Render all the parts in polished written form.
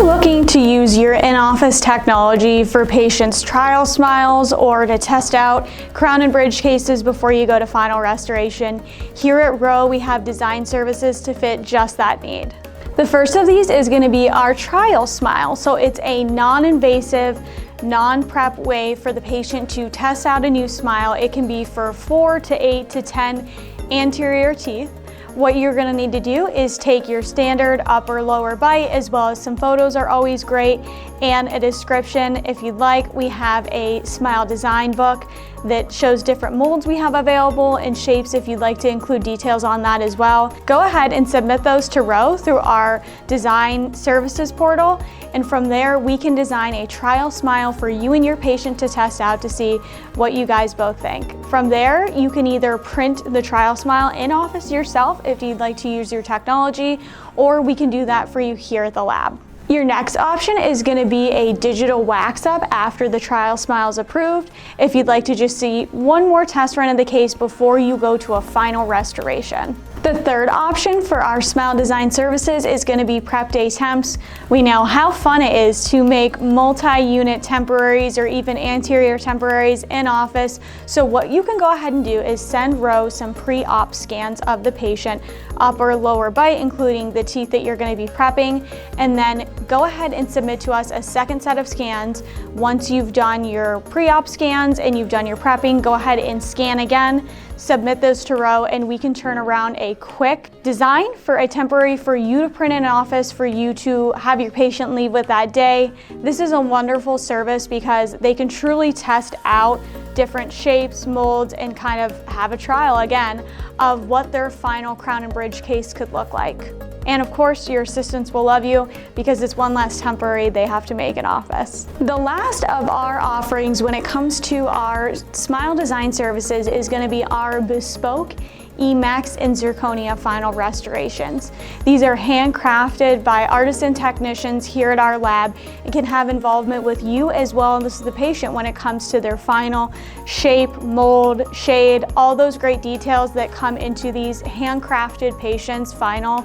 looking to use your in-office technology for patients' trial smiles or to test out crown and bridge cases before you go to final restoration, here at Rowe we have design services to fit just that need. The first of these is going to be our trial smile. So it's a non-invasive, non-prep way for the patient to test out a new smile. It can be for 4 to 8 to 10 anterior teeth. What you're going to need to do is take your standard upper lower bite, as well as some photos are always great, and a description if you'd like. We have a smile design book that shows different molds we have available and shapes if you'd like to include details on that as well. Go ahead and submit those to Rowe through our design services portal, and from there we can design a trial smile for you and your patient to test out to see what you guys both think. From there you can either print the trial smile in office yourself if you'd like to use your technology, or we can do that for you here at the lab. Your next option is going to be a digital wax up after the trial smile is approved, if you'd like to just see one more test run of the case before you go to a final restoration. The third option for our smile design services is going to be prep day temps. We know how fun it is to make multi-unit temporaries or even anterior temporaries in office. So what you can go ahead and do is send Rowe some pre-op scans of the patient, upper lower bite, including the teeth that you're going to be prepping, and then go ahead and submit to us a second set of scans. Once you've done your pre-op scans and you've done your prepping, go ahead and scan again, submit those to Rowe, and we can turn around a quick design for a temporary for you to print in an office for you to have your patient leave with that day. This is a wonderful service because they can truly test out different shapes, molds, and kind of have a trial again of what their final crown and bridge case could look like. And of course, your assistants will love you because it's one less temporary they have to make in office. The last of our offerings when it comes to our smile design services is going to be our Bespoke, Emax, and Zirconia final restorations. These are handcrafted by artisan technicians here at our lab and can have involvement with you as well as the patient when it comes to their final shape, mold, shade, all those great details that come into these handcrafted patients' final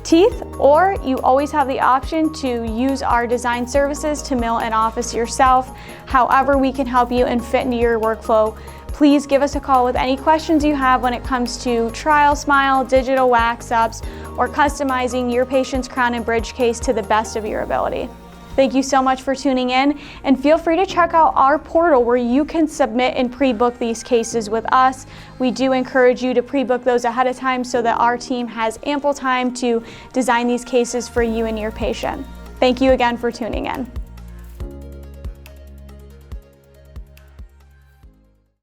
teeth. Or you always have the option to use our design services to mill in office yourself. However we can help you and fit into your workflow, please give us a call with any questions you have when it comes to trial smile, digital wax ups, or customizing your patient's crown and bridge case to the best of your ability. Thank you so much for tuning in, and feel free to check out our portal where you can submit and pre-book these cases with us. We do encourage you to pre-book those ahead of time so that our team has ample time to design these cases for you and your patient. Thank you again for tuning in.